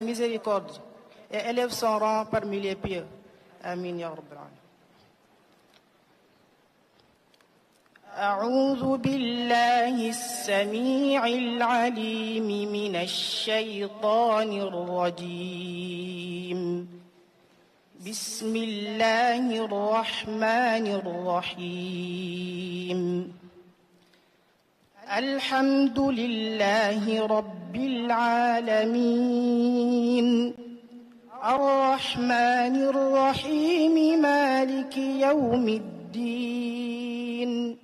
miséricorde et élève son rang parmi les pieux. Amin ya Rabbal Alamin. أعوذ بالله السميع العليم من الشيطان الرجيم. بسم الله الرحمن الرحيم. الحمد لله رب العالمين الرحمن الرحيم مالك يوم الدين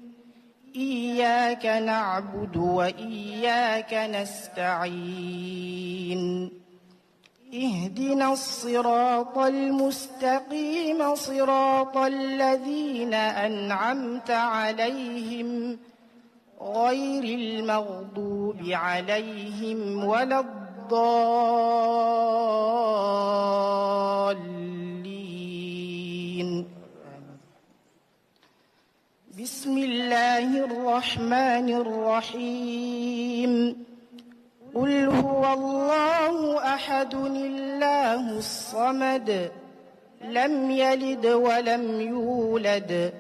إياك نعبد وإياك نستعين اهدنا الصراط المستقيم صراط الذين أنعمت عليهم غير المغضوب عليهم ولا الضالين. بسم الله الرحمن الرحيم. قل هو الله أحد الله الصمد لم يلد ولم يولد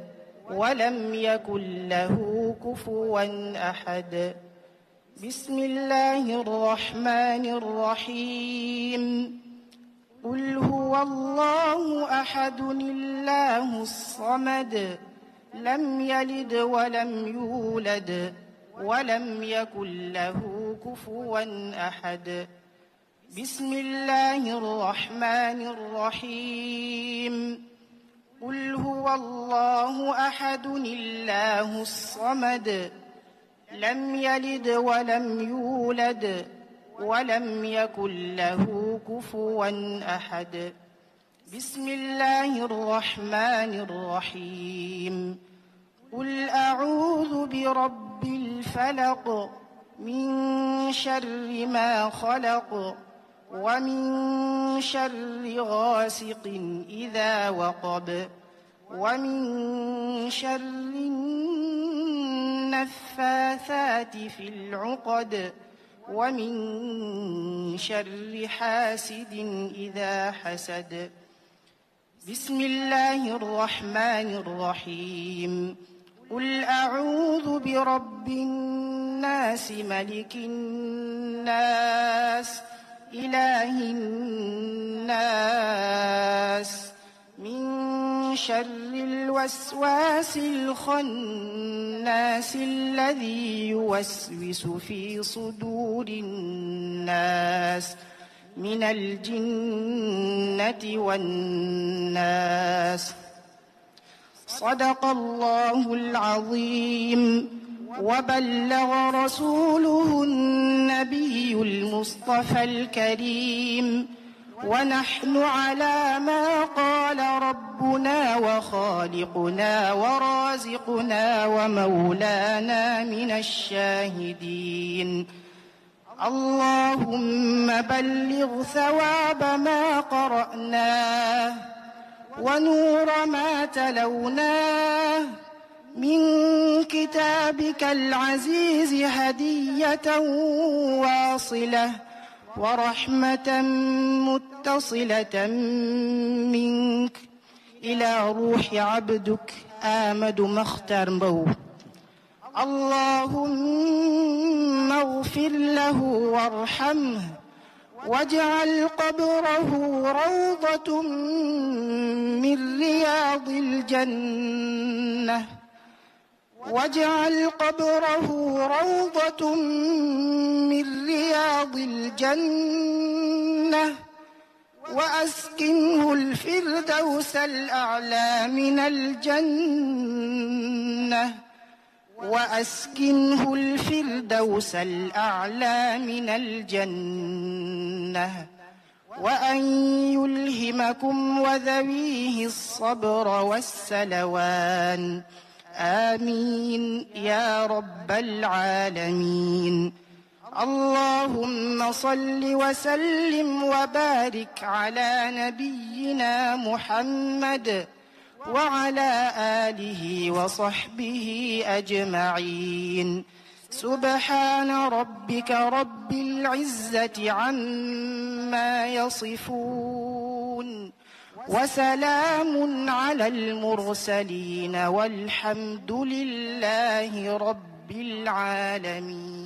ولم يكن له كفوا أحد. بسم الله الرحمن الرحيم. قل هو الله أحد الله الصمد لم يلد ولم يولد ولم يكن له كفوا أحد. بسم الله الرحمن الرحيم. قل هو الله أحد الله الصمد لم يلد ولم يولد ولم يكن له كفوا أحد. بسم الله الرحمن الرحيم. قل أعوذ برب الفلق من شر ما خلق ومن شر غاسق إذا وقب ومن شر النفاثات في العقد ومن شر حاسد إذا حسد. بسم الله الرحمن الرحيم. قل أعوذ برب الناس ملك الناس إله الناس من شر الوسواس الخناس الذي يوسوس في صدور الناس من الجنة والناس. صدق الله العظيم وبلغ رسوله النبي المصطفى الكريم ونحن على ما قال ربنا وخالقنا ورازقنا ومولانا من الشاهدين. اللهم بلغ ثواب ما قرأناه ونور ما تلوناه من كتابك العزيز هدية واصلة ورحمة متصلة منك إلى روح عبدك آمد مختار مبو. اللهم اغفر له وارحمه واجعل قبره روضة من رياض الجنة واجعل قبره روضة من رياض الجنة وأسكنه الفردوس الأعلى من الجنة وأسكنه الفردوس الأعلى من الجنة وأن يلهمكم وذويه الصبر والسلوان. آمين يا رب العالمين. اللهم صل وسلم وبارك على نبينا محمد وعلى آله وصحبه أجمعين. سبحان ربك رب العزة عما يصفون وسلام على المرسلين والحمد لله رب العالمين.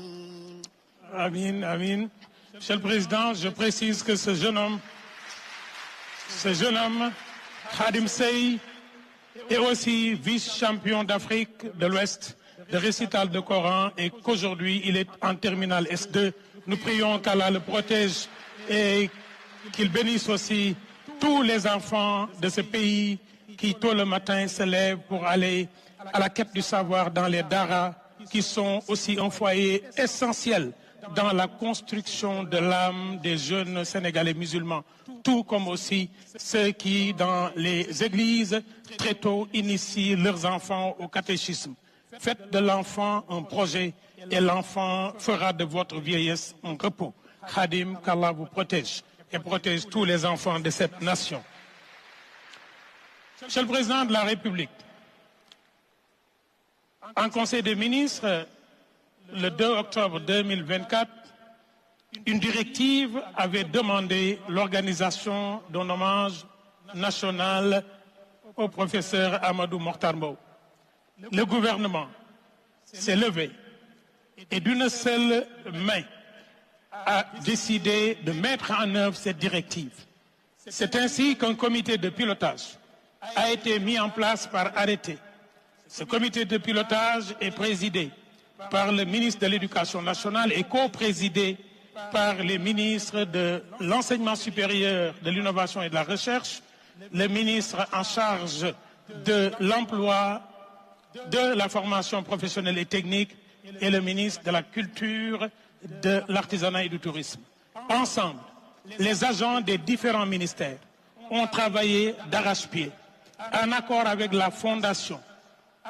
Amin, amin. Monsieur le Président, je précise que ce jeune homme, Khadim Sey, est aussi vice-champion d'Afrique de l'Ouest de récital de Coran et qu'aujourd'hui il est en terminale S2. Nous prions qu'Allah le protège et qu'il bénisse aussi tous les enfants de ce pays qui tôt le matin se lèvent pour aller à la quête du savoir dans les daras, qui sont aussi un foyer essentiel dans la construction de l'âme des jeunes Sénégalais musulmans, tout comme aussi ceux qui, dans les églises, très tôt initient leurs enfants au catéchisme. Faites de l'enfant un projet et l'enfant fera de votre vieillesse un repos. Khadim, qu'Allah vous protège et protège tous les enfants de cette nation. Monsieur le Président de la République, en Conseil des ministres, le 2 octobre 2024, une directive avait demandé l'organisation d'un hommage national au professeur Amadou Mokhtar Mbow. Le gouvernement s'est levé et d'une seule main a décidé de mettre en œuvre cette directive. C'est ainsi qu'un comité de pilotage a été mis en place par arrêté. Ce comité de pilotage est présidé par le ministre de l'Éducation nationale et co-présidé par les ministres de l'Enseignement supérieur, de l'Innovation et de la Recherche, le ministre en charge de l'Emploi, de la formation professionnelle et technique et le ministre de la Culture, de l'Artisanat et du Tourisme. Ensemble, les agents des différents ministères ont travaillé d'arrache-pied en accord avec la Fondation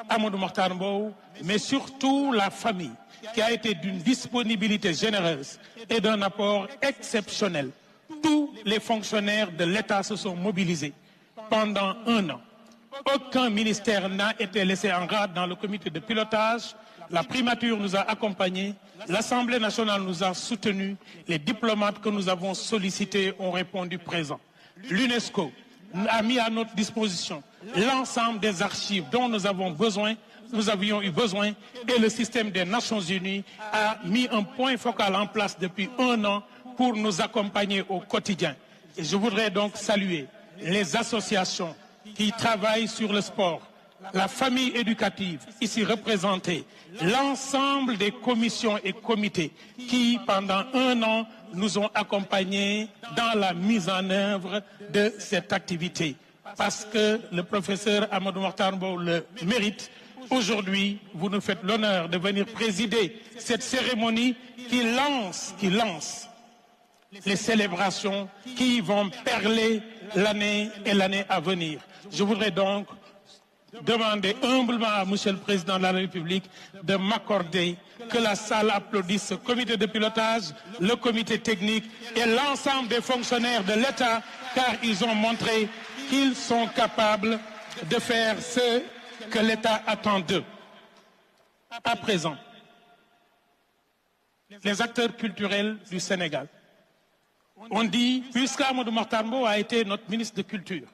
Amadou Mokhtar Mbow, mais surtout la famille, qui a été d'une disponibilité généreuse et d'un apport exceptionnel. Tous les fonctionnaires de l'État se sont mobilisés pendant un an. Aucun ministère n'a été laissé en rade dans le comité de pilotage. La primature nous a accompagnés, l'Assemblée nationale nous a soutenus, les diplomates que nous avons sollicités ont répondu présent. L'UNESCO a mis à notre disposition l'ensemble des archives dont nous avions eu besoin et le système des Nations Unies a mis un point focal en place depuis un an pour nous accompagner au quotidien. Et je voudrais donc saluer les associations qui travaillent sur le sport, la famille éducative ici représentée, l'ensemble des commissions et comités qui, pendant un an, nous ont accompagnés dans la mise en œuvre de cette activité. Parce que le professeur Amadou Mokhtar Mbow le mérite, aujourd'hui, vous nous faites l'honneur de venir présider cette cérémonie qui lance les célébrations qui vont perler l'année et l'année à venir. Je voudrais donc demander humblement à Monsieur le Président de la République de m'accorder que la salle applaudisse ce comité de pilotage, le comité technique et l'ensemble des fonctionnaires de l'État, car ils ont montré qu'ils sont capables de faire ce que l'État attend d'eux. À présent, les acteurs culturels du Sénégal ont dit, puisque Amadou Mokhtar Mbow a été notre ministre de Culture,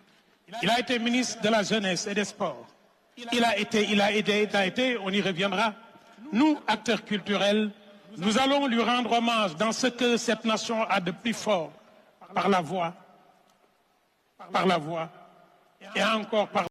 il a été ministre de la Jeunesse et des Sports, il a été, on y reviendra. Nous, acteurs culturels, nous allons lui rendre hommage dans ce que cette nation a de plus fort, par la voix, et encore par